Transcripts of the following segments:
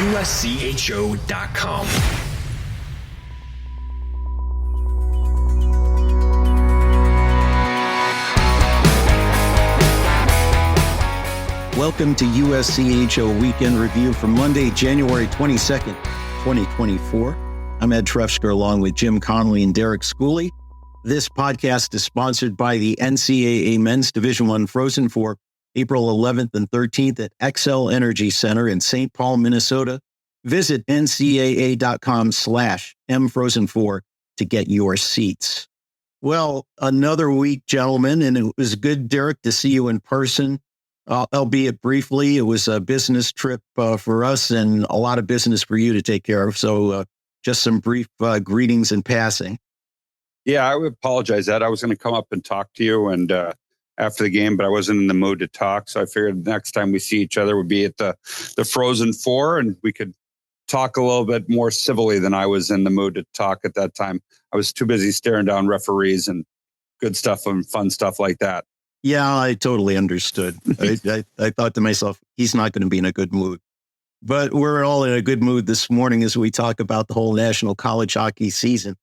USCHO.com. Welcome to USCHO Weekend Review for Monday, January 22nd, 2024. I'm Ed Trefzger along with Jim Connelly and Derek Schooley. This podcast is sponsored by the NCAA Men's Division I Frozen Four, April 11th and 13th at XL Energy Center in St. Paul, Minnesota. Visit ncaa.com/mfrozen4 to get your seats. Well, another week, gentlemen, and it was good, Derek, to see you in person. Albeit briefly, it was a business trip for us and a lot of business for you to take care of. So just some brief greetings and passing. Yeah, I would apologize, Ed. I was going to come up and talk to you and after the game, but I wasn't in the mood to talk. So I figured the next time we see each other would be at the Frozen Four, and we could talk a little bit more civilly than I was in the mood to talk at that time. I was too busy staring down referees and good stuff and fun stuff like that. Yeah, I totally understood. I thought to myself, he's not going to be in a good mood. But we're all in a good mood this morning as we talk about the whole National College Hockey season.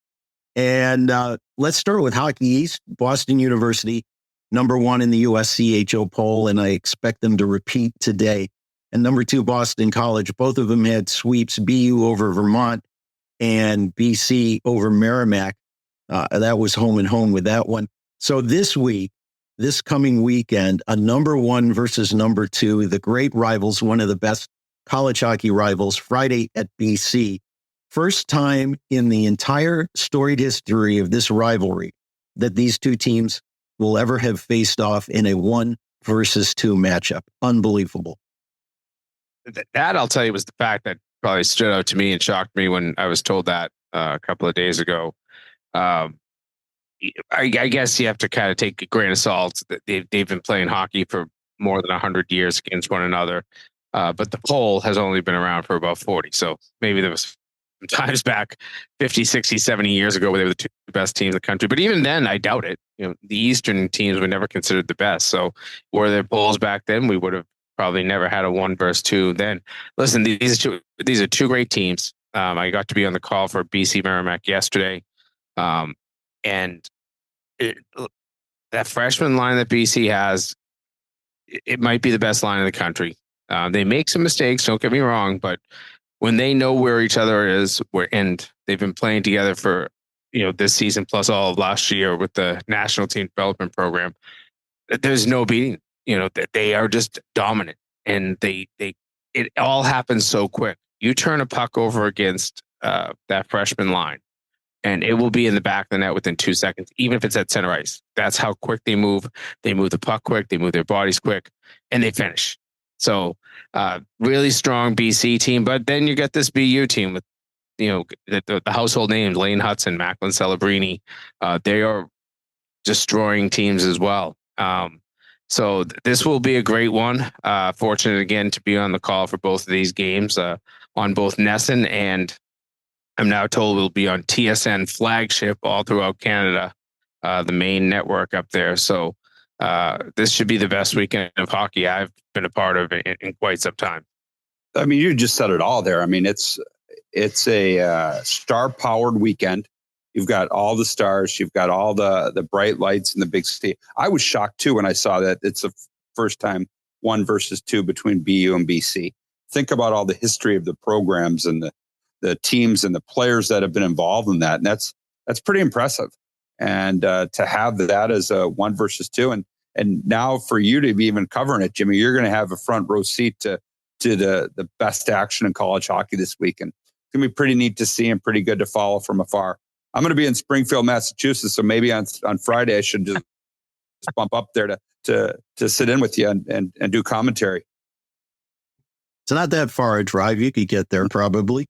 And let's start with Hockey East. Boston University, number 1 in the USCHO poll, and I expect them to repeat today. And number 2, Boston College. Both of them had sweeps, BU over Vermont and BC over Merrimack. That was home and home with that one. So this coming weekend, a number 1 versus number 2, the great rivals, one of the best college hockey rivals, Friday at BC. First time in the entire storied history of this rivalry that these two teams will ever have faced off in a 1 versus 2 matchup. Unbelievable. That, I'll tell you, was the fact that probably stood out to me and shocked me when I was told that a couple of days ago. I guess you have to kind of take a grain of salt that they've been playing hockey for more than 100 years against one another. But the poll has only been around for about 40. So maybe there was some times back 50, 60, 70 years ago where they were the two best teams in the country. But even then, I doubt it. The Eastern teams were never considered the best. So were there polls back then, we would have probably never had a 1 versus 2 then. Listen, these are two great teams. I got to be on the call for BC Merrimack yesterday. And that freshman line that BC has, it might be the best line in the country. They make some mistakes, don't get me wrong, but when they know where each other is, and they've been playing together for this season plus all of last year with the national team development program, there's no beating. That they are just dominant, and it all happens so quick. You turn a puck over against that freshman line, and it will be in the back of the net within 2 seconds, even if it's at center ice. That's how quick they move. They move the puck quick. They move their bodies quick, and they finish. So really strong BC team. But then you got this BU team with, the household names, Lane Hudson, Macklin Celebrini. They are destroying teams as well. So this will be a great one. Fortunate again to be on the call for both of these games on both Nesson, and I'm now told it'll be on TSN flagship all throughout Canada, the main network up there. So this should be the best weekend of hockey I've been a part of in quite some time. I mean, you just said it all there. I mean, it's a star-powered weekend. You've got all the stars. You've got all the bright lights and the big stage. I was shocked, too, when I saw that it's the first time 1 versus 2 between BU and BC. Think about all the history of the programs and the teams and the players that have been involved in that. And that's pretty impressive. And to have that as a 1 versus 2. And now for you to be even covering it, Jimmy, you're going to have a front row seat to the best action in college hockey this weekend. It's going to be pretty neat to see and pretty good to follow from afar. I'm going to be in Springfield, Massachusetts, so maybe on Friday I should just bump up there to sit in with you and do commentary. It's not that far a drive. You could get there probably.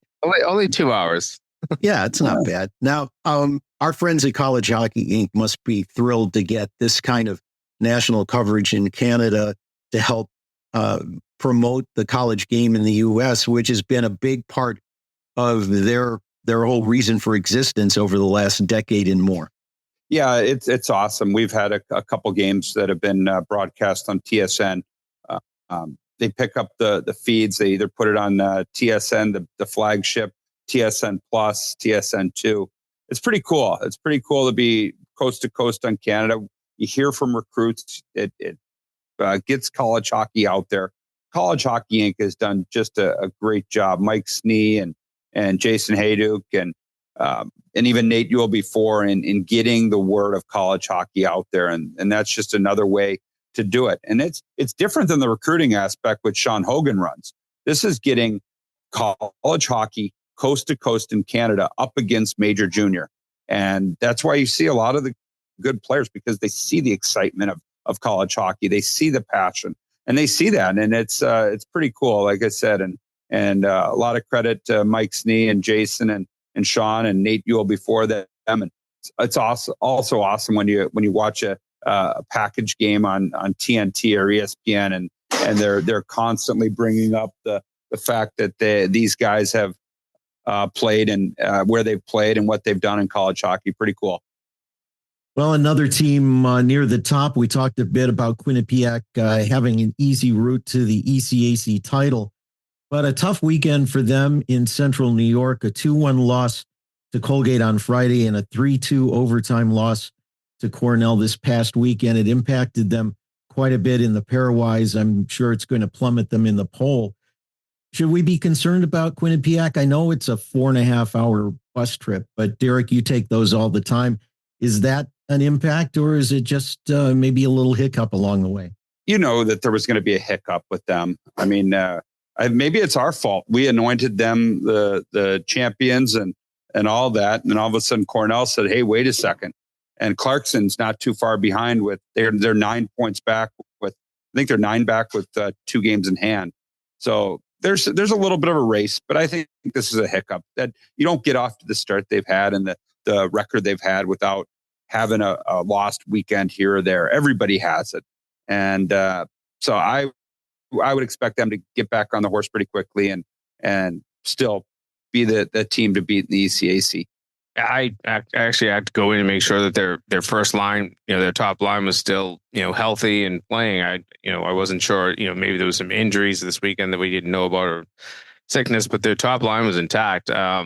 Only 2 hours. Yeah, it's not bad. Now, our friends at College Hockey Inc. must be thrilled to get this kind of national coverage in Canada to help promote the college game in the U.S., which has been a big part of their whole reason for existence over the last decade and more. Yeah, it's awesome. We've had a couple games that have been broadcast on TSN they pick up the feeds. They either put it on TSN, the flagship, TSN Plus, TSN2. It's pretty cool. It's pretty cool to be coast to coast on Canada. You hear from recruits. It gets college hockey out there. College Hockey Inc. has done just a great job. Mike Snee and Jason Hayduk and even Nate Ewell before in getting the word of college hockey out there. And that's just another way to do it. And it's different than the recruiting aspect, which Sean Hogan runs. This is getting college hockey coast to coast in Canada up against major junior. And that's why you see a lot of the good players, because they see the excitement of college hockey. They see the passion and they see that. And it's pretty cool, like I said, and a lot of credit to Mike Snee and Jason and Sean and Nate Ewell before them. And it's also awesome when you watch a package game on TNT or ESPN and they're constantly bringing up the fact that these guys have played and where they've played and what they've done in college hockey. Pretty cool. Well, another team near the top. We talked a bit about Quinnipiac having an easy route to the ECAC title, but a tough weekend for them in Central New York. A 2-1 loss to Colgate on Friday and a 3-2 overtime loss to Cornell this past weekend. It impacted them quite a bit in the PairWise. I'm sure it's going to plummet them in the poll. Should we be concerned about Quinnipiac? I know it's a 4.5-hour bus trip, but Derek, you take those all the time. Is that an impact, or is it just maybe a little hiccup along the way? You know that there was going to be a hiccup with them. I mean, maybe it's our fault. We anointed them the champions and all that, and then all of a sudden Cornell said, "Hey, wait a second." And Clarkson's not too far behind with they're 9 points back with I think they're 9 back with 2 games in hand. So there's a little bit of a race, but I think this is a hiccup that you don't get off to the start they've had and the record they've had without having a lost weekend here or there. Everybody has it. And so I would expect them to get back on the horse pretty quickly and still be the team to beat in the ECAC. I actually had to go in and make sure that their first line, their top line was still, healthy and playing. I wasn't sure, maybe there was some injuries this weekend that we didn't know about or sickness, but their top line was intact. I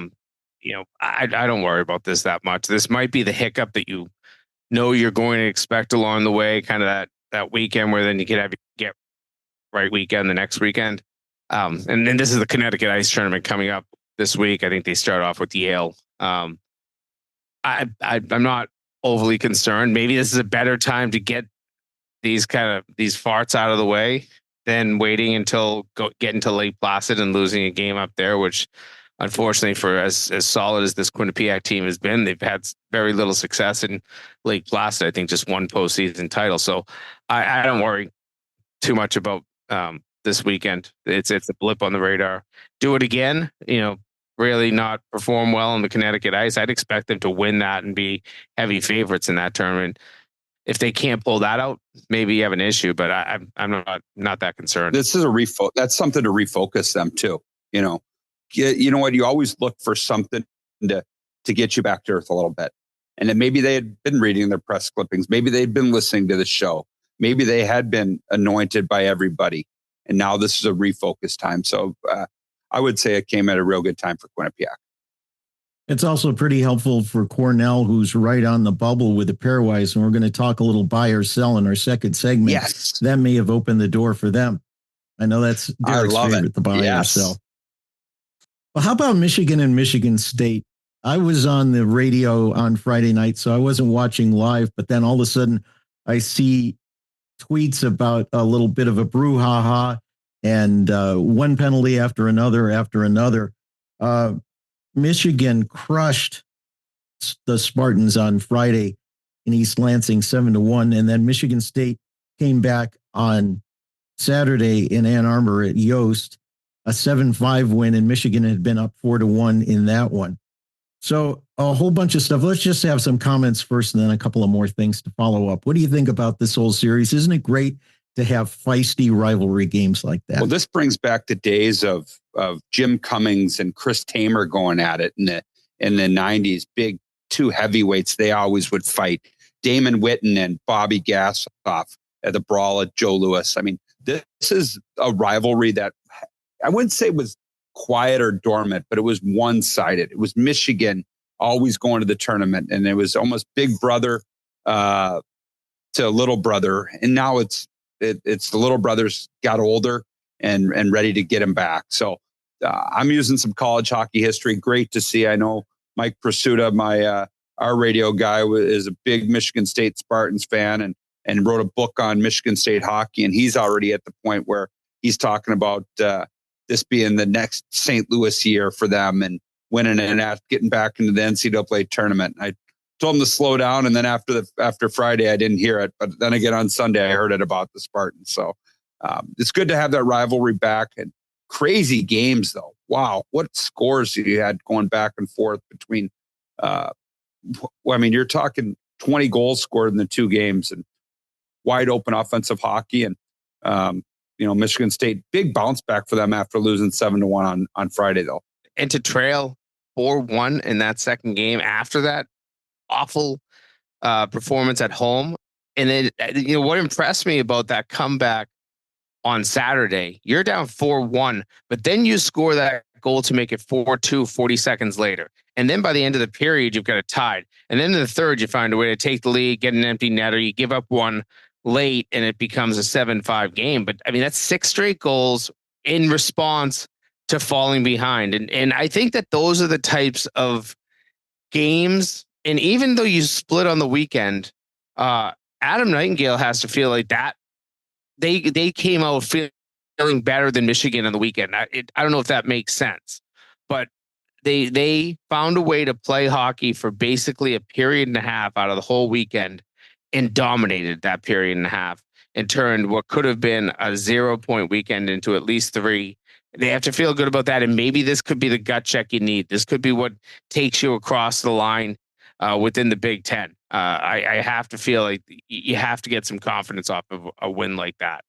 don't worry about this that much. This might be the hiccup that you're going to expect along the way, kind of that weekend where then you can have get right weekend the next weekend. And then this is the Connecticut Ice Tournament coming up this week. I think they start off with Yale. I'm not overly concerned. Maybe this is a better time to get these farts out of the way than waiting until getting to Lake Placid and losing a game up there, which unfortunately for as solid as this Quinnipiac team has been, they've had very little success in Lake Placid. I think just one postseason title. So I don't worry too much about this weekend. It's a blip on the radar. Do it again, really not perform well on the Connecticut ice. I'd expect them to win that and be heavy favorites in that tournament. If they can't pull that out, maybe you have an issue, but I'm not that concerned. This is that's something to refocus them too. You know what? You always look for something to get you back to earth a little bit. And then maybe they had been reading their press clippings. Maybe they'd been listening to the show. Maybe they had been anointed by everybody. And now this is a refocus time. So I would say it came at a real good time for Quinnipiac. It's also pretty helpful for Cornell, who's right on the bubble with the PairWise. And we're going to talk a little buy or sell in our second segment. Yes. That may have opened the door for them. I know that's Derek's favorite, the buy or sell. Well, how about Michigan and Michigan State? I was on the radio on Friday night, so I wasn't watching live, but then all of a sudden I see tweets about a little bit of a brouhaha and one penalty after another. Michigan crushed the Spartans on Friday in East Lansing 7-1, and then Michigan State came back on Saturday in Ann Arbor at Yost, a 7-5 win, and Michigan had been up 4-1 in that one. So a whole bunch of stuff. Let's just have some comments first and then a couple of more things to follow up. What do you think about this whole series? Isn't it great to have feisty rivalry games like that? Well, this brings back the days of Jim Cummings and Chris Tamer going at it in the 90s. Big two heavyweights, they always would fight. Damon Whitten and Bobby Gassoff at the brawl at Joe Louis. I mean, This is a rivalry that I wouldn't say was quiet or dormant, but it was one-sided. It was Michigan always going to the tournament, and it was almost big brother to little brother. And now it's the little brothers got older and ready to get him back. So I'm using some college hockey history. Great to see. I know Mike Prasuta, our radio guy, is a big Michigan State Spartans fan and wrote a book on Michigan State hockey. And he's already at the point where he's talking about this being the next St. Louis year for them and winning and getting back into the NCAA tournament. I told him to slow down. And then after Friday, I didn't hear it. But then again, on Sunday, I heard it about the Spartans. So it's good to have that rivalry back. And crazy games, though. Wow. What scores you had going back and forth between, you're talking 20 goals scored in the two games and wide open offensive hockey. And, Michigan State, big bounce back for them after losing 7-1 on Friday, though. And to trail 4-1 in that second game after that awful performance at home. And then, what impressed me about that comeback on Saturday, you're down 4-1, but then you score that goal to make it 4-2 40 seconds later. And then by the end of the period, you've got it tied. And then in the third, you find a way to take the lead, get an empty netter, you give up one late, and it becomes a 7-5 game. But that's 6 straight goals in response to falling behind. And I think that those are the types of games. And even though you split on the weekend, Adam Nightingale has to feel like that they came out feeling better than Michigan on the weekend. I don't know if that makes sense, but they found a way to play hockey for basically a period and a half out of the whole weekend and dominated that period and a half and turned what could have been a 0-point weekend into at least 3. They have to feel good about that. And maybe this could be the gut check you need. This could be what takes you across the line within the Big Ten. I have to feel like you have to get some confidence off of a win like that.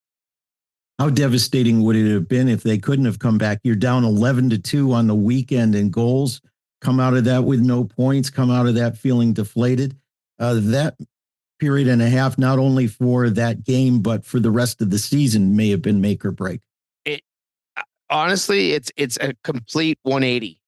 How devastating would it have been if they couldn't have come back? You're down 11-2 on the weekend in goals, come out of that with no points, come out of that feeling deflated. That period and a half, not only for that game, but for the rest of the season, may have been make or break. Honestly, it's a complete 180.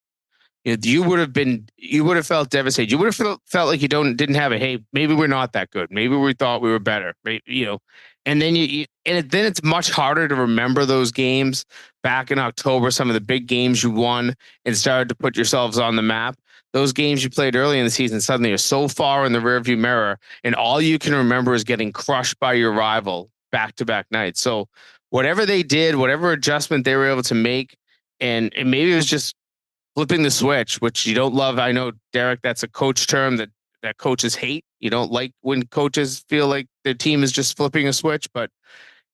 You would have felt devastated. You would have felt like you didn't have it. Hey, maybe we're not that good. Maybe we thought we were better. And then then it's much harder to remember those games back in October. Some of the big games you won and started to put yourselves on the map. Those games you played early in the season suddenly are so far in the rearview mirror, and all you can remember is getting crushed by your rival back-to-back nights. So whatever they did, whatever adjustment they were able to make, and maybe it was just flipping the switch, which you don't love. I know, Derek, that's a coach term that coaches hate. You don't like when coaches feel like their team is just flipping a switch. But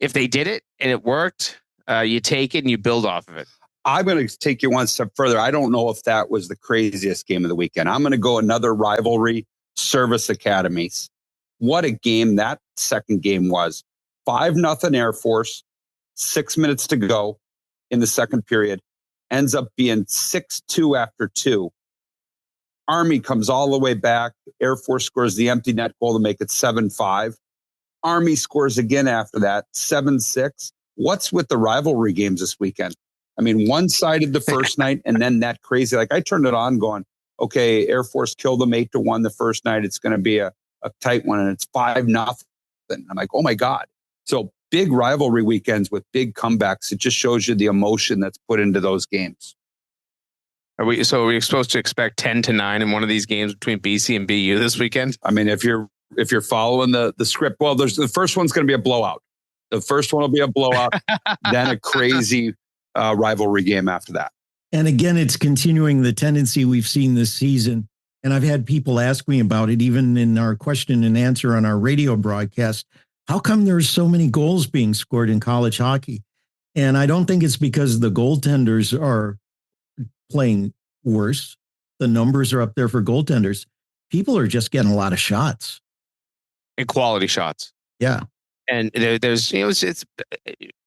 if they did it and it worked, you take it and you build off of it. I'm going to take you one step further. I don't know if that was the craziest game of the weekend. I'm going to go another rivalry, Service Academies. What a game that second game was. 5-0 Air Force, 6 minutes to go in the second period. Ends up being 6-2 after 2. Army comes all the way back. Air Force scores the empty net goal to make it 7-5. Army scores again after that, 7-6. What's with the rivalry games this weekend? One-sided the first night, and then that crazy. Like, I turned it on going, okay, Air Force killed them 8-1 the first night. It's going to be a tight one, and it's 5-0. I'm like, oh my God. So big rivalry weekends with big comebacks. It just shows you the emotion that's put into those games. Are we supposed to expect 10-9 in one of these games between BC and BU this weekend? If you're following the script, well, the first one's going to be a blowout. The first one will be a blowout, then a crazy rivalry game after that. And again, it's continuing the tendency we've seen this season. And I've had people ask me about it, even in our question and answer on our radio broadcast. How come there's so many goals being scored in college hockey? And I don't think it's because the goaltenders are playing worse. The numbers are up there for goaltenders. People are just getting a lot of shots. And quality shots. Yeah. And there's, it's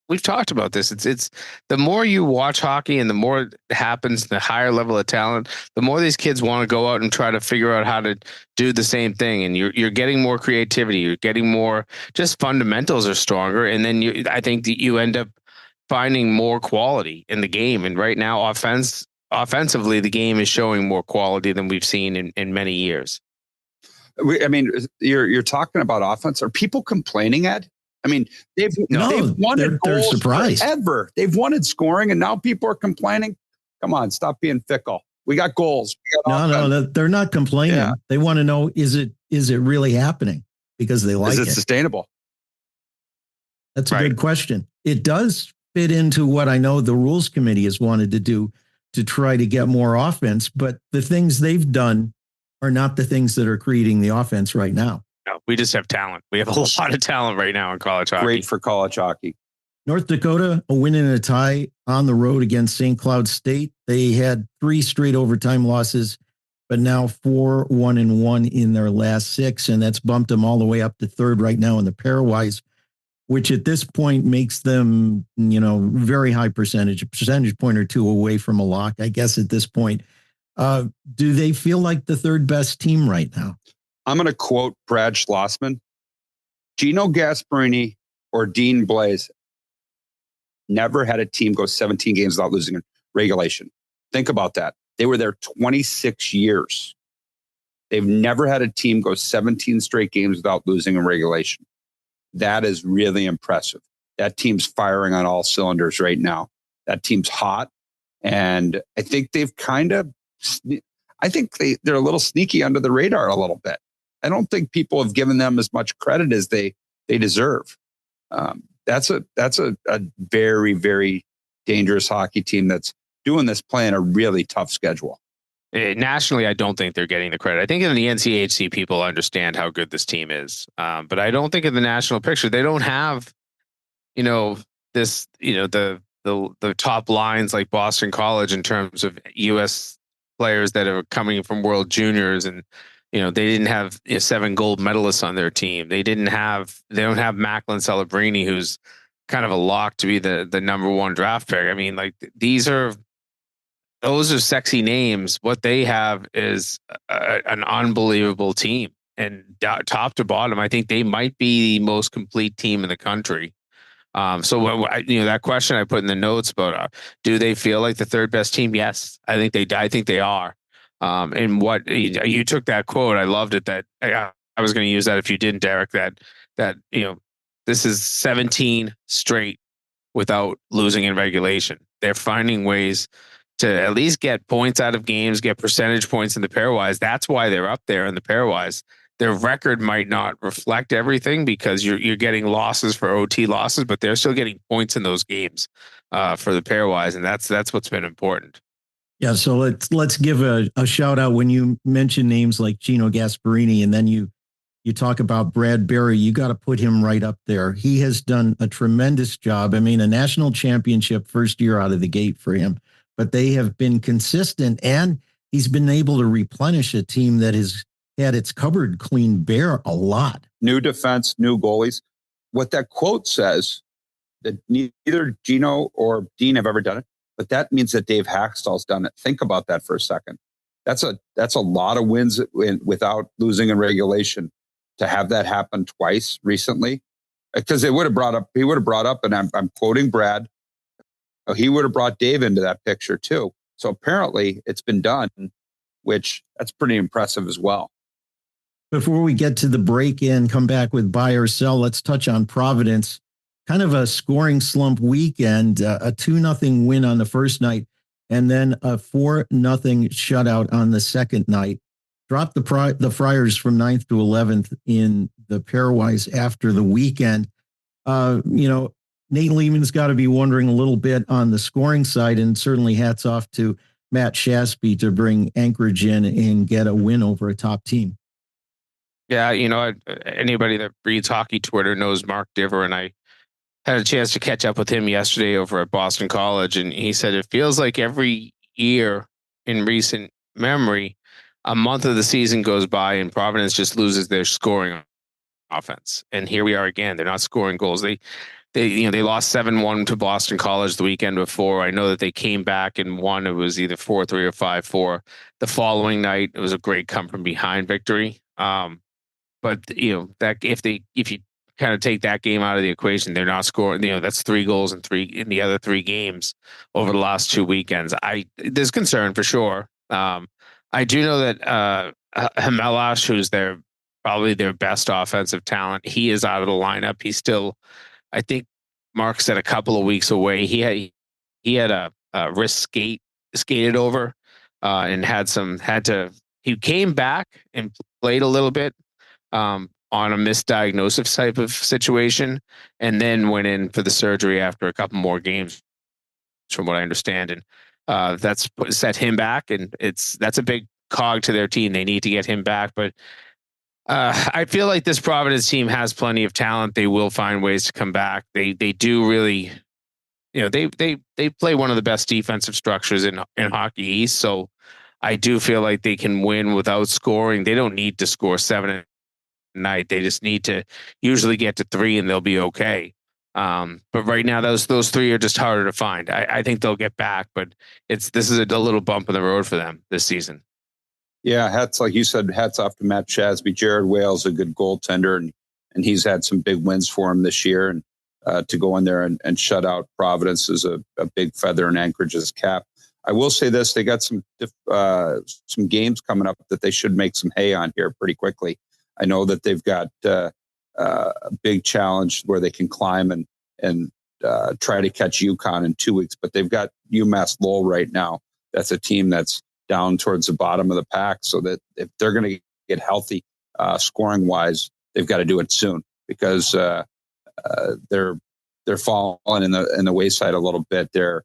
we've talked about this. It's the more you watch hockey and the more it happens, the higher level of talent, the more these kids want to go out and try to figure out how to do the same thing. And you're getting more creativity. You're getting more, just fundamentals are stronger. And then I think that you end up finding more quality in the game. And right now, offensively, the game is showing more quality than we've seen in many years. I mean, you're talking about offense. Are people complaining, Ed? I mean, they've wanted they're goals surprised. forever. They've wanted scoring, and now people are complaining. Come on, stop being fickle. We got goals. We got no, they're not complaining. Yeah. They want to know, is it really happening? Because they like it. Is it sustainable? That's a good question. It does fit into what I know the rules committee has wanted to do to try to get more offense, but the things they've done are not the things that are creating the offense right now. No, we just have talent. We have a lot of talent right now in college hockey. Great for college hockey. North Dakota, a win and a tie on the road against St. Cloud State. They had 3 straight overtime losses, but now 4-1-1 in their last 6, and that's bumped them all the way up to 3rd right now in the PairWise, which at this point makes them, very high percentage point or 2 away from a lock, I guess, at this point. Do they feel like the 3rd best team right now? I'm going to quote Brad Schlossman. Gino Gasparini or Dean Blaze never had a team go 17 games without losing in regulation. Think about that. They were there 26 years. They've never had a team go 17 straight games without losing in regulation. That is really impressive. That team's firing on all cylinders right now. That team's hot. And I think they're a little sneaky under the radar a little bit. I don't think people have given them as much credit as they deserve. That's a very, very dangerous hockey team that's doing this, playing a really tough schedule. Nationally, I don't think they're getting the credit. I think in the NCHC, people understand how good this team is. But I don't think in the national picture, they don't have, the top lines like Boston College in terms of U.S. players that are coming from World Juniors. And, they didn't have 7 gold medalists on their team. They don't have Macklin Celebrini, who's kind of a lock to be the number 1 draft pick. I mean, like those are sexy names. What they have is an unbelievable team, and top to bottom, I think they might be the most complete team in the country. So that question I put in the notes about do they feel like the 3rd best team? Yes, I think they are. And what you took that quote, I loved it. That I was going to use that if you didn't, Derek. That this is 17 straight without losing in regulation. They're finding ways to at least get points out of games, get percentage points in the PairWise. That's why they're up there in the PairWise. Their record might not reflect everything because you're getting losses for OT losses, but they're still getting points in those games for the PairWise, and that's what's been important. Yeah, so let's give a shout out when you mention names like Gino Gasparini, and then you talk about Brad Berry. You got to put him right up there. He has done a tremendous job. I mean, a national championship first year out of the gate for him, but they have been consistent, and he's been able to replenish a team that has had its cupboard cleaned bare a lot. New defense, new goalies. What that quote says, that neither Gino or Dean have ever done it, but that means that Dave Haxtell's done it. Think about that for a second. That's a lot of wins without losing in regulation. To have that happen twice recently, because he would have brought up, and I'm quoting Brad, he would have brought Dave into that picture too. So apparently it's been done, which that's pretty impressive as well. Before we get to the break and come back with buy or sell, let's touch on Providence. Kind of a scoring slump weekend, a 2-0 win on the first night, and then a 4-0 shutout on the second night. Dropped the Friars from 9th to 11th in the PairWise after the weekend. Nate Lehman's got to be wondering a little bit on the scoring side, and certainly hats off to Matt Shaspy to bring Anchorage in and get a win over a top team. Yeah, anybody that reads hockey Twitter knows Mark Diver, and I had a chance to catch up with him yesterday over at Boston College, and he said it feels like every year in recent memory, a month of the season goes by and Providence just loses their scoring offense. And here we are again. They're not scoring goals. They lost 7-1 to Boston College the weekend before. I know that they came back and won. It was either 4-3 or 5-4. The following night, it was a great come from behind victory. But that if you kind of take that game out of the equation, they're not scoring. That's 3 goals in the other 3 games over the last 2 weekends. There's concern for sure. I do know that Hamelash, who's probably their best offensive talent, he is out of the lineup. He's still, I think Mark said, a couple of weeks away. He had a wrist skated over and he came back and played a little bit on a misdiagnosis type of situation, and then went in for the surgery after a couple more games, from what I understand. And that's set him back, and that's a big cog to their team. They need to get him back, but I feel like this Providence team has plenty of talent. They will find ways to come back. They do really, they play one of the best defensive structures in Hockey East. So I do feel like they can win without scoring. They don't need to score 7 a night. They just need to usually get to 3 and they'll be okay. But right now, those 3 are just harder to find. I think they'll get back, but this is a little bump in the road for them this season. Yeah, like you said, hats off to Matt Shasby. Jared Wales, a good goaltender, and he's had some big wins for him this year. And to go in there and shut out Providence is a big feather in Anchorage's cap. I will say this: they got some games coming up that they should make some hay on here pretty quickly. I know that they've got a big challenge where they can climb and try to catch UConn in 2 weeks, but they've got UMass Lowell right now. That's a team that's down towards the bottom of the pack, so that if they're going to get healthy scoring wise, they've got to do it soon, because they're falling in the wayside a little bit. They're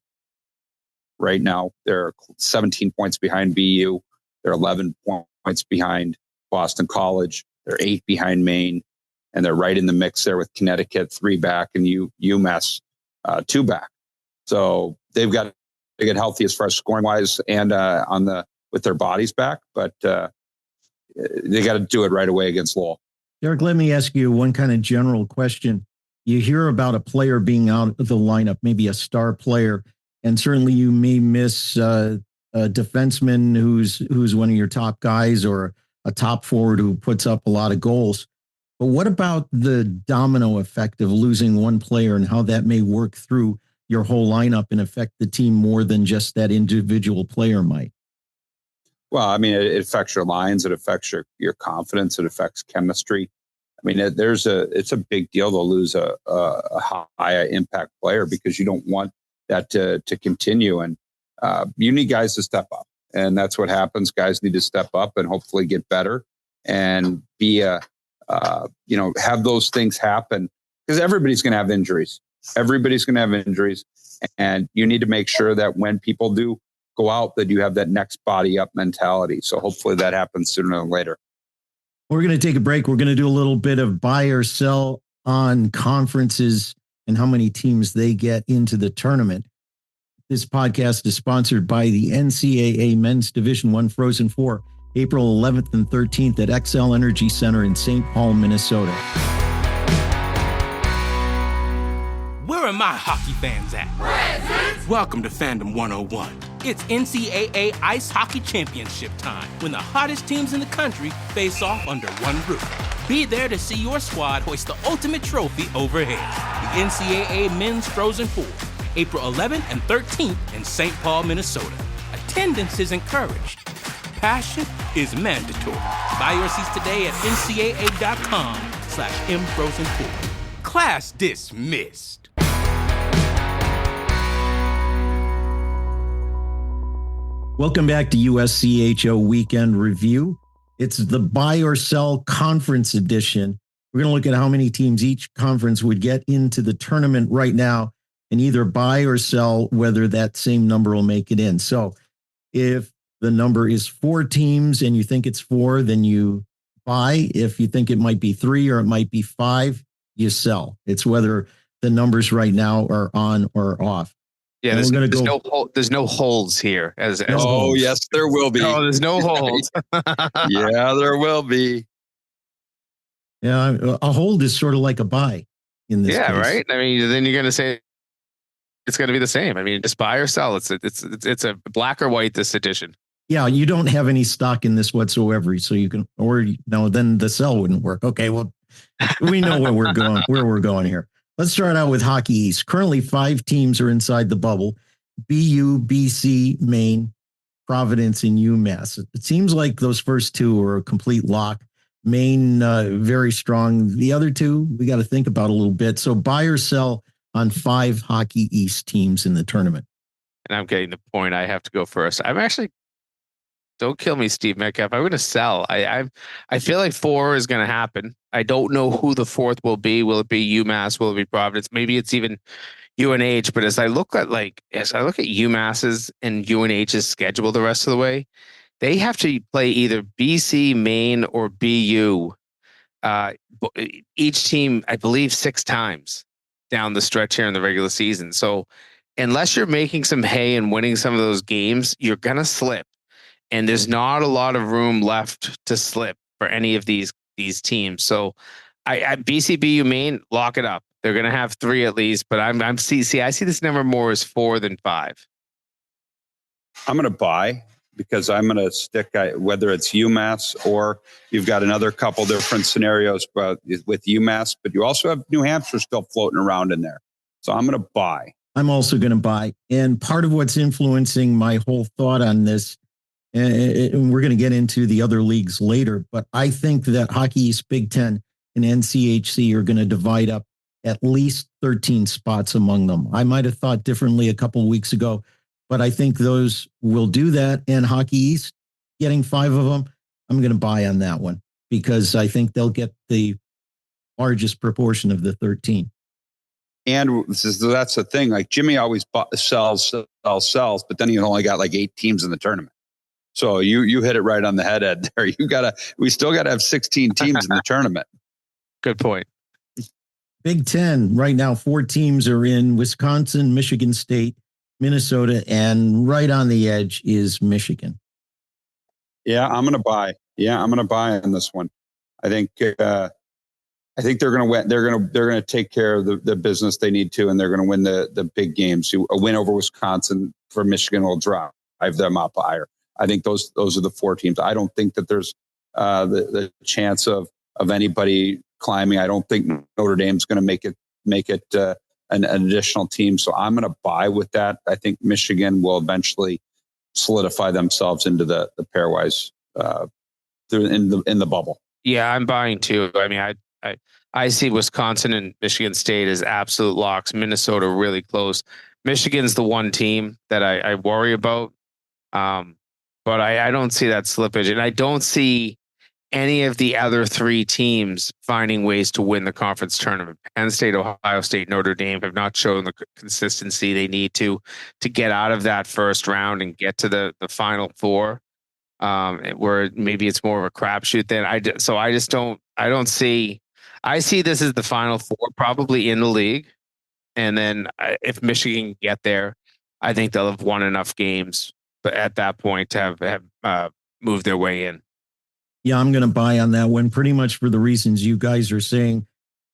17 points behind BU. They're 11 points behind Boston College. They're 8 behind Maine, and they're right in the mix there with Connecticut 3 back and UMass 2 back. So they've got to get healthy as far as scoring wise and with their bodies back, but they got to do it right away against Lowell. Derek, let me ask you one kind of general question. You hear about a player being out of the lineup, maybe a star player, and certainly you may miss a defenseman who's one of your top guys, or a top forward who puts up a lot of goals. But what about the domino effect of losing one player and how that may work through your whole lineup and affect the team more than just that individual player might? Well, I mean, it affects your lines. It affects your confidence. It affects chemistry. I mean, it's a big deal to lose a high impact player, because you don't want that to continue. And you need guys to step up. And that's what happens. Guys need to step up and hopefully get better and be have those things happen, because everybody's going to have injuries. Everybody's going to have injuries. And you need to make sure that when people do go out, that you have that next body up mentality. So hopefully that happens sooner than later. We're going to take a break. We're going to do a little bit of buy or sell on conferences and how many teams they get into the tournament. This podcast is sponsored by the NCAA Men's Division I Frozen Four, April 11th and 13th at XL Energy Center in St. Paul, Minnesota. Where are my hockey fans at? Present! Welcome to Fandom 101. It's NCAA Ice Hockey Championship time, when the hottest teams in the country face off under one roof. Be there to see your squad hoist the ultimate trophy overhead. The NCAA Men's Frozen Four, April 11th and 13th in St. Paul, Minnesota. Attendance is encouraged. Passion is mandatory. Buy your seats today at ncaa.com/mfrozen4. Class dismissed. Welcome back to USCHO Weekend Review. It's the buy or sell conference edition. We're going to look at how many teams each conference would get into the tournament right now and either buy or sell whether that same number will make it in. So if the number is 4 teams and you think it's 4, then you buy. If you think it might be 3 or it might be 5, you sell. It's whether the numbers right now are on or off. Yeah, there's no holds here. Holds. Yes, there will be. Oh, there's no holds. Yeah, there will be. Yeah, a hold is sort of like a buy. in this Yeah, case. right. I mean, then you're going to say it's going to be the same. I mean, just buy or sell. It's a black or white this edition. Yeah, you don't have any stock in this whatsoever, so you can, or no, then the sell wouldn't work. Okay, well, we know where we're going here. Let's start out with Hockey East. Currently, 5 teams are inside the bubble: BU, BC, Maine, Providence, and UMass. It seems like those first 2 are a complete lock. Maine, very strong. The other 2, we got to think about a little bit. So buy or sell on 5 Hockey East teams in the tournament. And I'm getting the point. I have to go first. I'm actually, don't kill me, Steve Metcalf. I'm going to sell. I feel like 4 is going to happen. I don't know who the 4th will be. Will it be UMass? Will it be Providence? Maybe it's even UNH. But as I look at UMass's and UNH's schedule the rest of the way, they have to play either BC, Maine, or BU. Each team, I believe, 6 times down the stretch here in the regular season. So unless you're making some hay and winning some of those games, you're going to slip. And there's not a lot of room left to slip for any of these teams. So I BCBU Maine, lock it up. They're going to have 3 at least, but I see this number more as 4 than 5. I'm going to buy because I'm going to stick, whether it's UMass or you've got another couple different scenarios with UMass, but you also have New Hampshire still floating around in there. So I'm going to buy. I'm also going to buy. And part of what's influencing my whole thought on this, and we're going to get into the other leagues later, but I think that Hockey East, Big Ten, and NCHC are going to divide up at least 13 spots among them. I might have thought differently a couple of weeks ago, but I think those will do that. And Hockey East, getting 5 of them, I'm going to buy on that one because I think they'll get the largest proportion of the 13. And that's the thing. Like Jimmy always sells, but then you only got like 8 teams in the tournament. So you hit it right on the head, Ed. There, we still got to have 16 teams in the tournament. Good point. Big Ten right now, 4 teams are in: Wisconsin, Michigan State, Minnesota, and right on the edge is Michigan. Yeah, I'm going to buy. Yeah, I'm going to buy on this one. I think they're going to win. They're going to take care of the business they need to, and they're going to win the big games. A win over Wisconsin for Michigan will drive them up higher. I think those are the 4 teams. I don't think that there's the chance of anybody climbing. I don't think Notre Dame's going to make it an additional team. So I'm going to buy with that. I think Michigan will eventually solidify themselves into the PairWise in the bubble. Yeah, I'm buying too. I mean, I see Wisconsin and Michigan State as absolute locks. Minnesota really close. Michigan's the one team that I worry about. But I don't see that slippage, and I don't see any of the other 3 teams finding ways to win the conference tournament. Penn State, Ohio State, Notre Dame have not shown the consistency they need to get out of that first round and get to the final 4, where maybe it's more of a crapshoot then. I see this as the final 4 probably in the league. And then if Michigan get there, I think they'll have won enough games but at that point to have moved their way in. Yeah, I'm going to buy on that one pretty much for the reasons you guys are saying.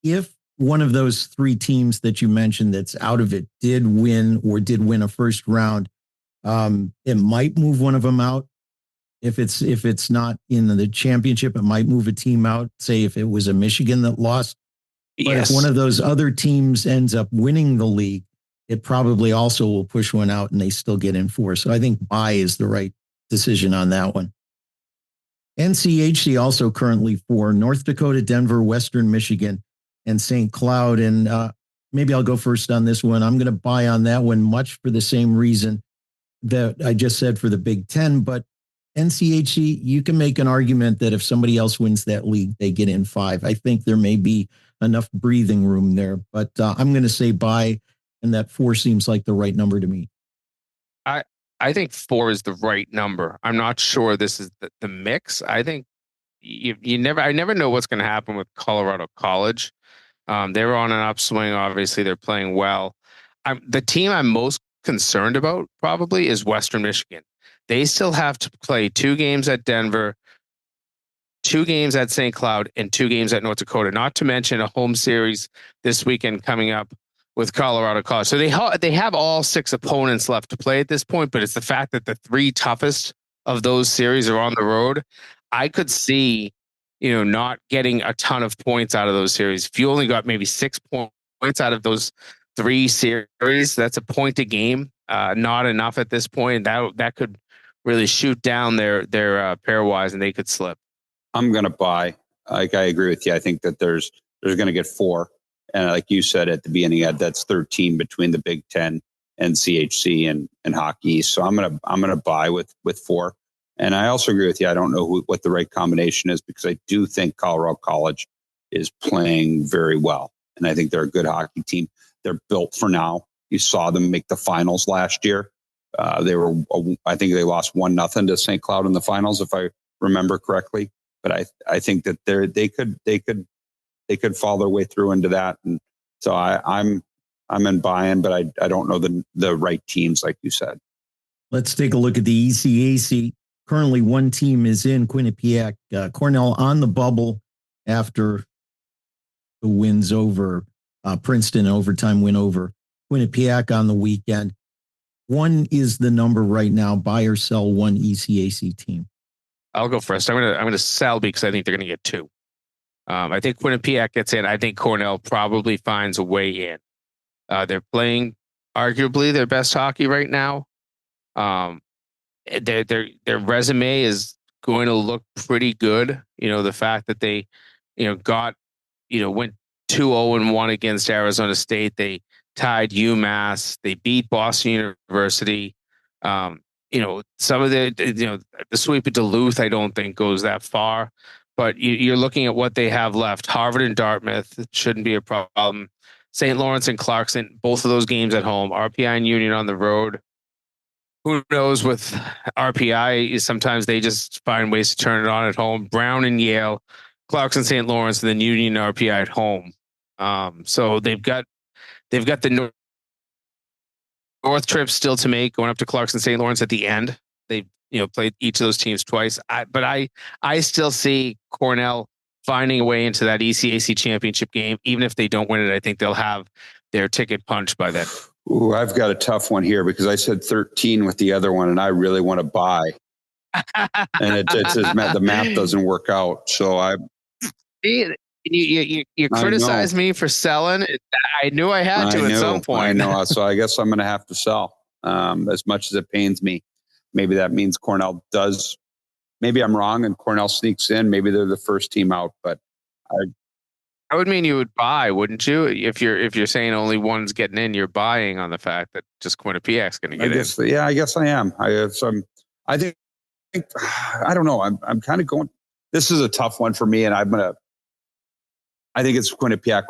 If one of those 3 teams that you mentioned that's out of it did win a first round, it might move one of them out. If it's not in the championship, it might move a team out. Say if it was a Michigan that lost. But Yes. if one of those other teams ends up winning the league, it probably also will push one out and they still get in 4. So I think buy is the right decision on that one. NCHC also currently 4: North Dakota, Denver, Western Michigan, and St. Cloud. And maybe I'll go first on this one. I'm going to buy on that one much for the same reason that I just said for the Big Ten. But NCHC, you can make an argument that if somebody else wins that league, they get in 5. I think there may be enough breathing room there, but I'm going to say buy. And that 4 seems like the right number to me. I think 4 is the right number. I'm not sure this is the mix. I think I never know what's going to happen with Colorado College. They were on an upswing. Obviously, they're playing well. The team I'm most concerned about probably is Western Michigan. They still have to play 2 games at Denver, 2 games at St. Cloud and 2 games at North Dakota, not to mention a home series this weekend coming up with Colorado College. So they have all 6 opponents left to play at this point, but it's the fact that the 3 toughest of those series are on the road. I could see, not getting a ton of points out of those series. If you only got maybe 6 points out of those 3 series, that's a point a game. Not enough at this point. That could really shoot down their PairWise, and they could slip. I'm going to buy. Like, I agree with you. I think that there's going to get 4. And like you said at the beginning, Ed, that's 13 between the Big Ten and CHC and Hockey. So I'm gonna buy with 4. And I also agree with you. I don't know what the right combination is, because I do think Colorado College is playing very well, and I think they're a good hockey team. They're built for now. You saw them make the finals last year. I think they lost 1-0 to St. Cloud in the finals, if I remember correctly. But I think that they could fall their way through into that. And so I'm in buy-in, but I don't know the right teams, like you said. Let's take a look at the ECAC. Currently, 1 team is in Quinnipiac. Cornell on the bubble after the wins over Princeton, overtime win over Quinnipiac on the weekend. 1 is the number right now. Buy or sell 1 ECAC team. I'll go first. I'm gonna sell because I think they're gonna get 2. I think Quinnipiac gets in. I think Cornell probably finds a way in. They're playing arguably their best hockey right now. Their resume is going to look pretty good. The fact that they, went 2-0-1 against Arizona State. They tied UMass. They beat Boston University. Some of the sweep of Duluth, I don't think goes that far. But you're looking at what they have left. Harvard and Dartmouth, it shouldn't be a problem. St. Lawrence and Clarkson, both of those games at home. RPI and Union on the road. Who knows with RPI, sometimes they just find ways to turn it on at home. Brown and Yale, Clarkson, St. Lawrence, and then Union RPI at home. So they've got the North trip still to make, going up to Clarkson, St. Lawrence at the end. They've played each of those teams twice. But I still see Cornell finding a way into that ECAC championship game. Even if they don't win it, I think they'll have their ticket punched by then. Ooh, I've got a tough one here, because I said 13 with the other one, and I really want to buy. And the math doesn't work out. So you criticize me for selling. I knew I had to at some point. I know. So I guess I'm going to have to sell. As much as it pains me. Maybe that means Cornell does. Maybe I'm wrong and Cornell sneaks in. Maybe they're the first team out, but I would mean you would buy, wouldn't you? If you're saying only one's getting in, you're buying on the fact that just Quinnipiac's going to get in. Yeah, I guess I am. I think I don't know. I'm kind of going. This is a tough one for me, and I think it's Quinnipiac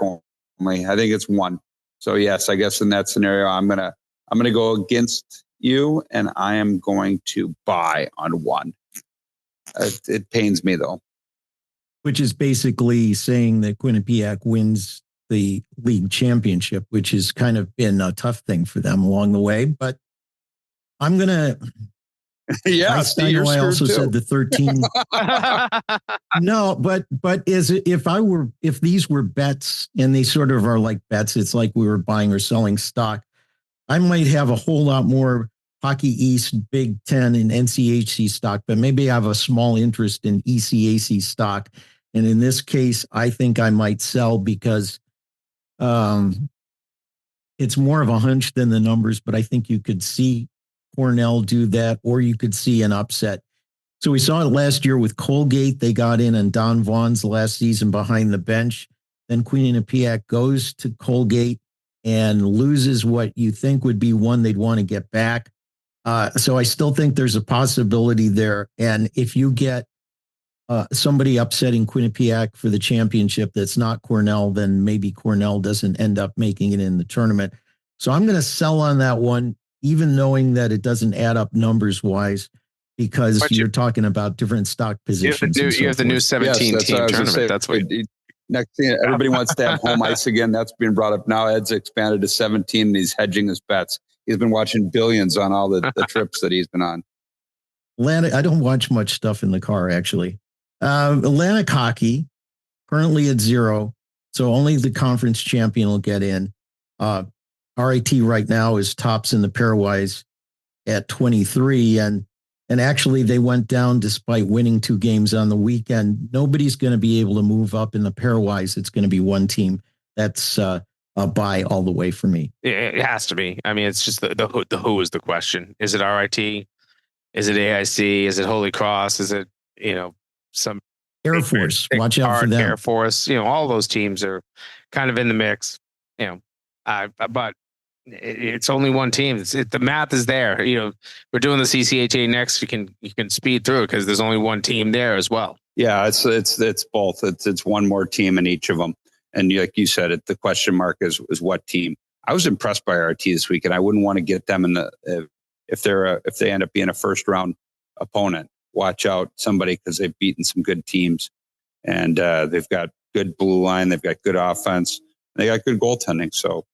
only. I think it's 1. So yes, I guess in that scenario, I'm gonna go against you, and I am going to buy on 1. It pains me though. Which is basically saying that Quinnipiac wins the league championship, which has kind of been a tough thing for them along the way. But I'm going to... Yeah, I also said the 13. No, but if these were bets, and they sort of are like bets, it's like we were buying or selling stock, I might have a whole lot more Hockey East, Big Ten, and NCHC stock, but maybe I have a small interest in ECAC stock. And in this case, I think I might sell because it's more of a hunch than the numbers, but I think you could see Cornell do that, or you could see an upset. So we saw it last year with Colgate. They got in on Don Vaughn's last season behind the bench. Then Quinnipiac goes to Colgate and loses what you think would be one they'd want to get back. So I still think there's a possibility there. And if you get somebody upsetting Quinnipiac for the championship that's not Cornell, then maybe Cornell doesn't end up making it in the tournament. So I'm going to sell on that one, even knowing that it doesn't add up numbers wise, because you're talking about different stock positions. You have the new 17 team tournament. That's what. Next thing, everybody wants to have home ice again. That's being brought up now. Ed's expanded to 17, and he's hedging his bets. He's been watching billions on all the trips that he's been on. Atlanta, I don't watch much stuff in the car, actually. Atlantic hockey currently at 0. So only the conference champion will get in. RIT right now is tops in the PairWise at 23. And actually they went down despite winning 2 games on the weekend. Nobody's going to be able to move up in the PairWise. It's going to be one team. That's a buy all the way for me. It has to be. I mean, it's just the who is the question. Is it RIT? Is it AIC? Is it Holy Cross? Is it, some Air Force? Watch out for them. Air Force, all those teams are kind of in the mix, but it's only one team. The math is there. We're doing the CCHA next. You can speed through it because there's only one team there as well. Yeah, it's both. It's one more team in each of them. And like you said, the question mark is what team. I was impressed by RT this week, and I wouldn't want to get them if they end up being a first round opponent. Watch out, somebody, because they've beaten some good teams, and they've got good blue line, they've got good offense, they got good goaltending. So,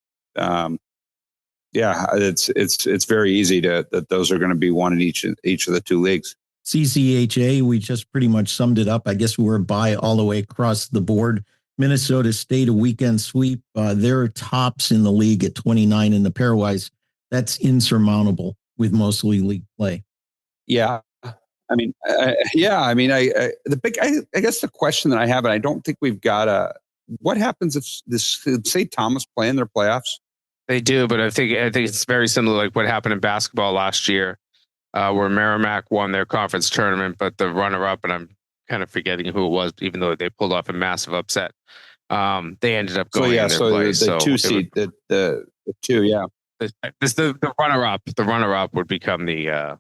it's very easy that those are going to be one in each of the 2 leagues. CCHA, we just pretty much summed it up. I guess we're a buy all the way across the board. Minnesota State, a weekend sweep. They're tops in the league at 29 in the PairWise. That's insurmountable with mostly league play. Yeah. I guess the question that I have, and I don't think we've got what happens if St. Thomas play in their playoffs? They do, but I think it's very similar like what happened in basketball last year, where Merrimack won their conference tournament, but the runner-up, and I'm kind of forgetting who it was, even though they pulled off a massive upset, they ended up going in their place. The 2 seed, the 2, yeah. The runner-up would become the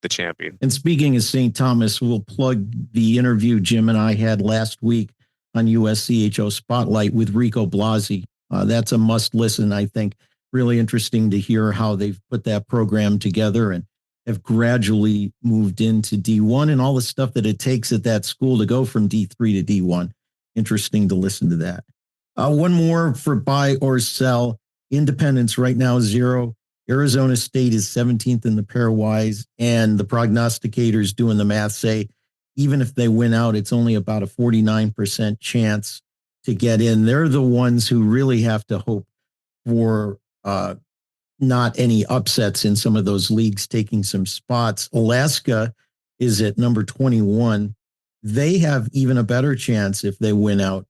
champion. And speaking of St. Thomas, we'll plug the interview Jim and I had last week on USCHO Spotlight with Rico Blasi. That's a must listen, I think. Really interesting to hear how they've put that program together and have gradually moved into D1 and all the stuff that it takes at that school to go from D3 to D1. Interesting to listen to that. One more for buy or sell. Independence right now 0. Arizona State is 17th in the PairWise, and the prognosticators doing the math say even if they win out, it's only about a 49% chance to get in. They're the ones who really have to hope for not any upsets in some of those leagues taking some spots. Alaska is at number 21. They have even a better chance if they win out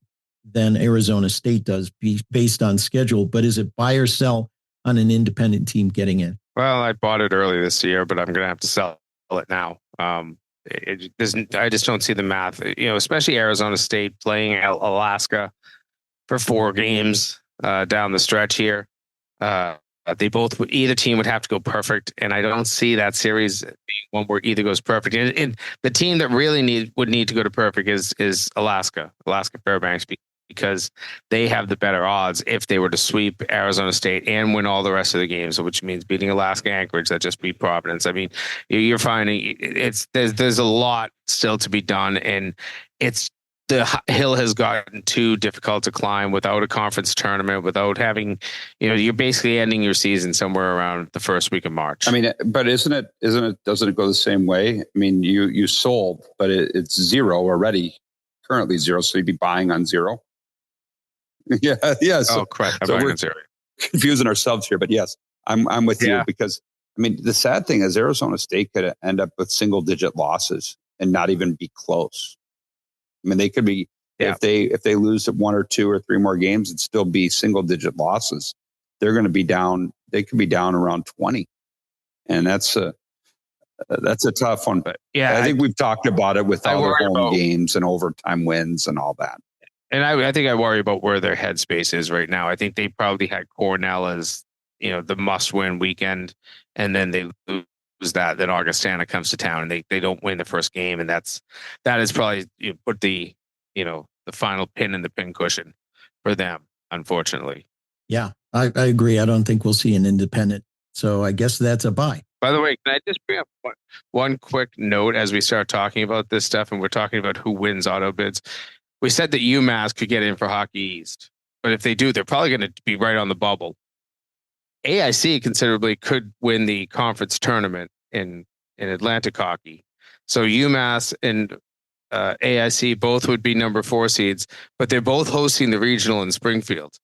than Arizona State does based on schedule. But is it buy or sell on an independent team getting in? Well, I bought it early this year, but I'm going to have to sell it now. I just don't see the math, especially Arizona State playing Alaska for 4 games down the stretch here. Either team would have to go perfect, and I don't see that series being one where either goes perfect. And the team that really would need to go to perfect is Alaska Fairbanks, because they have the better odds if they were to sweep Arizona State and win all the rest of the games, which means beating Alaska Anchorage that just beat Providence. I mean, you're finding there's a lot still to be done, and the hill has gotten too difficult to climb without a conference tournament, without having, you're basically ending your season somewhere around the first week of March. I mean, but doesn't it go the same way? I mean, you sold, but it's 0 already, currently 0. So you'd be buying on 0. Yeah. So, correct. So we're confusing ourselves here, but yes, I'm with you, because I mean, the sad thing is Arizona State could end up with single-digit losses and not even be close. I mean, they could be if they lose 1 or 2 or 3 more games, it'd still be single-digit losses. They're going to be down. They could be down around 20, and that's a tough one. But I think we've talked about it with all the home games and overtime wins and all that. And I think I worry about where their headspace is right now. I think they probably had Cornell as, the must-win weekend, and then they lose that. Then Augustana comes to town, and they don't win the first game, and that is probably put the the final pin in the pincushion for them, unfortunately. Yeah, I agree. I don't think we'll see an independent, so I guess that's a buy. By the way, can I just bring up one quick note as we start talking about this stuff, and we're talking about who wins auto bids? We said that UMass could get in for Hockey East, but if they do, they're probably going to be right on the bubble. AIC considerably could win the conference tournament in Atlantic hockey. So UMass and AIC, both would be number 4 seeds, but they're both hosting the regional in Springfield.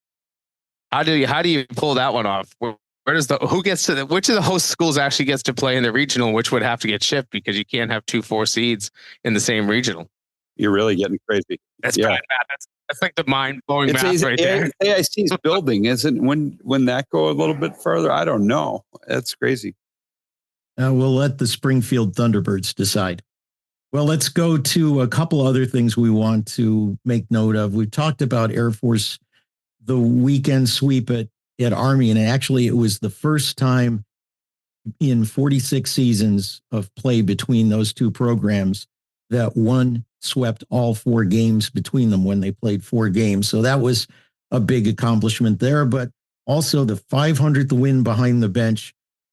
How do you pull that one off? Where does which of the host schools actually gets to play in the regional, which would have to get shipped because you can't have 2 4 seeds in the same regional? You're really getting crazy. That's bad math. That's like the mind blowing math right there. AIC's building, isn't when that go a little bit further? I don't know. That's crazy. We'll let the Springfield Thunderbirds decide. Well, let's go to a couple other things we want to make note of. We've talked about Air Force, the weekend sweep at Army, and actually it was the first time in 46 seasons of play between those two programs that one swept all 4 games between them when they played 4 games. So that was a big accomplishment there, but also the 500th win behind the bench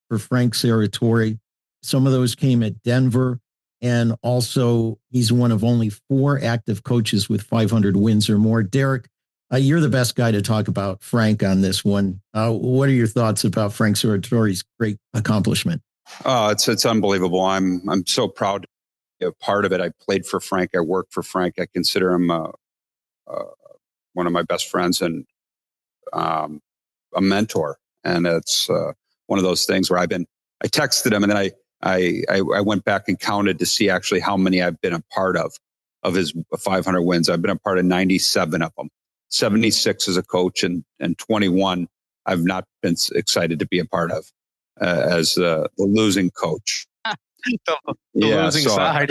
for Frank Serratore. Some of those came at Denver, and also he's one of only 4 active coaches with 500 wins or more. Derek, you're the best guy to talk about Frank on this one. What are your thoughts about Frank Serratore's great accomplishment? Oh, it's unbelievable. I'm so proud to be a part of it. I played for Frank. I worked for Frank. I consider him one of my best friends and a mentor. And it's one of those things where I texted him, and then I went back and counted to see actually how many I've been a part of his 500 wins. I've been a part of 97 of them, 76 as a coach, and 21 I've not been excited to be a part of as the losing coach. the losing side.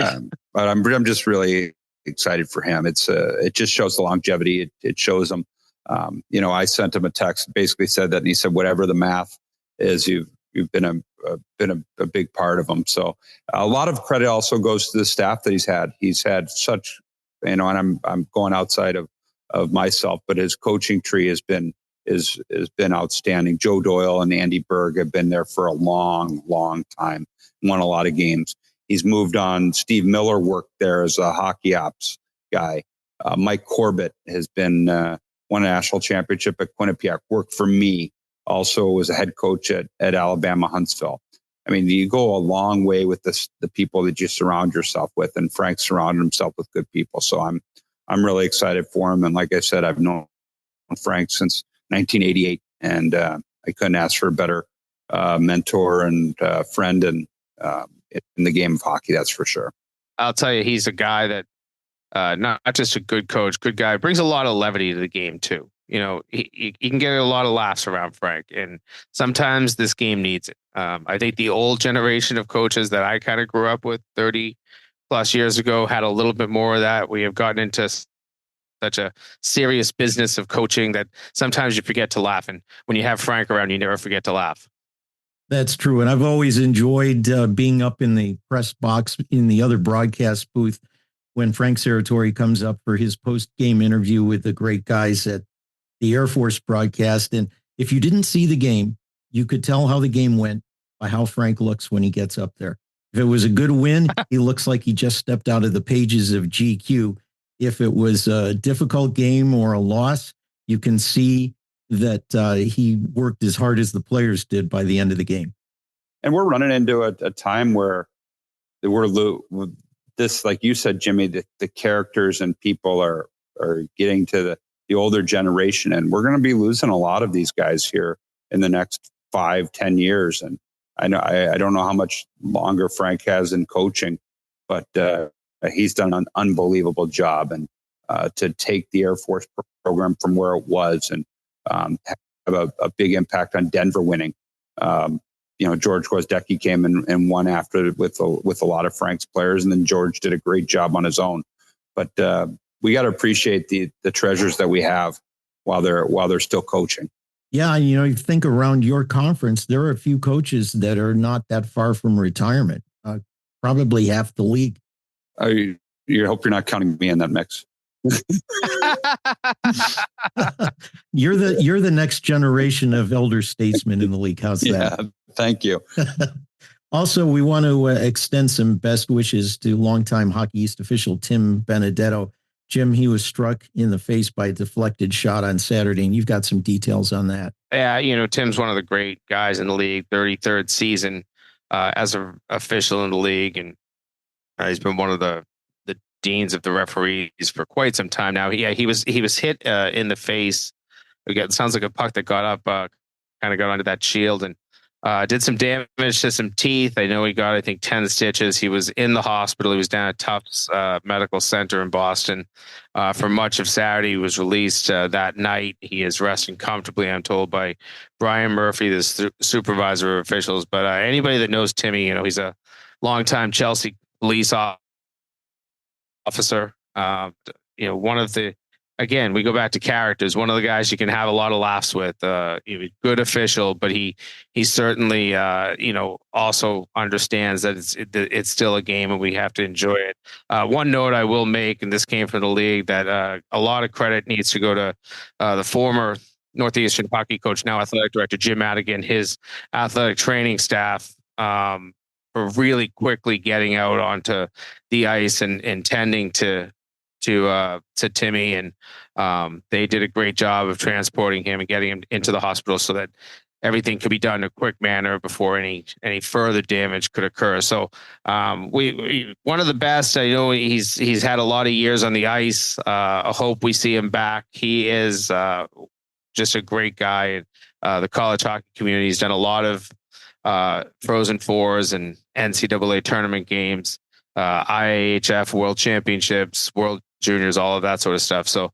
But I'm just really excited for him. It just shows the longevity. It shows him. I sent him a text, basically said that, and he said, whatever the math is, you've been a big part of them. So a lot of credit also goes to the staff that he's had. He's had such, and I'm going outside of myself, but his coaching tree has been outstanding. Joe Doyle and Andy Berg have been there for a long, long time, won a lot of games. He's moved on. Steve Miller worked there as a hockey ops guy. Mike Corbett has been won a national championship at Quinnipiac, worked for me. Also was a head coach at Alabama Huntsville. I mean, you go a long way with the people that you surround yourself with, and Frank surrounded himself with good people. So I'm really excited for him. And like I said, I've known Frank since 1988, and I couldn't ask for a better mentor and friend and in the game of hockey, that's for sure. I'll tell you, he's a guy that not just a good coach, good guy, brings a lot of levity to the game too. He can get a lot of laughs around Frank, and sometimes this game needs it. I think the old generation of coaches that I kind of grew up with 30 plus years ago had a little bit more of that. We have gotten into such a serious business of coaching that sometimes you forget to laugh. And when you have Frank around, you never forget to laugh. That's true. And I've always enjoyed being up in the press box in the other broadcast booth when Frank Serratore comes up for his post-game interview with the great guys at the Air Force broadcast. And if you didn't see the game, you could tell how the game went by how Frank looks when he gets up there. If it was a good win, he looks like he just stepped out of the pages of GQ. If it was a difficult game or a loss, you can see that he worked as hard as the players did by the end of the game. And we're running into a time where this, like you said, Jimmy, the characters and people are getting to the older generation, and we're going to be losing a lot of these guys here in the next 5-10 years. And I don't know how much longer Frank has in coaching, but he's done an unbelievable job, and to take the Air Force program from where it was and have a big impact on Denver winning. George Gwozdecki came and won after with a lot of Frank's players, and then George did a great job on his own. But we got to appreciate the treasures that we have while they're still coaching. Yeah, you think around your conference, there are a few coaches that are not that far from retirement. Probably half the league. You hope you're not counting me in that mix. You're the next generation of elder statesmen in the league. How's that? Yeah, thank you. Also, we want to extend some best wishes to longtime Hockey East official Tim Benedetto. Jim, he was struck in the face by a deflected shot on Saturday, and you've got some details on that. Yeah, Tim's one of the great guys in the league, 33rd season as an official in the league, and he's been one of the deans of the referees for quite some time now. He was hit in the face. Again, it sounds like a puck that got up, kind of got onto that shield and did some damage to some teeth. I know he got, I think, 10 stitches. He was in the hospital. He was down at Tufts Medical Center in Boston for much of Saturday. He was released that night. He is resting comfortably, I'm told, by Brian Murphy, the supervisor of officials. But anybody that knows Timmy, he's a longtime Chelsea police officer. One of the, again, we go back to characters. One of the guys you can have a lot of laughs with. Good official, but he certainly also understands that it's still a game and we have to enjoy it. One note I will make, and this came from the league, that a lot of credit needs to go to the former Northeastern hockey coach, now athletic director Jim Madigan, his athletic training staff, for really quickly getting out onto the ice and tending to Timmy, and they did a great job of transporting him and getting him into the hospital so that everything could be done in a quick manner before any further damage could occur. So we one of the best. I know he's had a lot of years on the ice. I hope we see him back. He is just a great guy. The college hockey community has done a lot of Frozen Fours and NCAA tournament games, IAHF World Championships, World Juniors, all of that sort of stuff. So,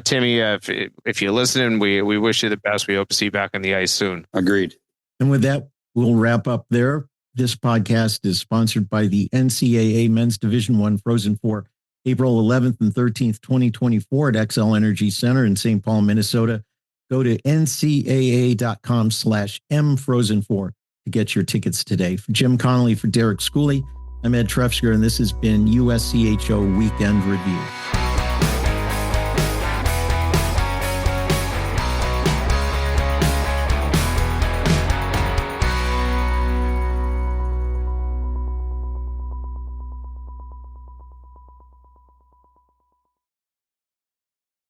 Timmy, if you're listening, we wish you the best. We hope to see you back on the ice soon. Agreed. And with that, we'll wrap up there. This podcast is sponsored by the NCAA Men's Division I Frozen Four, April 11th and 13th, 2024 at XL Energy Center in St. Paul, Minnesota. Go to ncaa.com/mfrozen4 to get your tickets today. For Jim Connelly, for Derek Schooley, I'm Ed Trefzger, and this has been USCHO Weekend Review.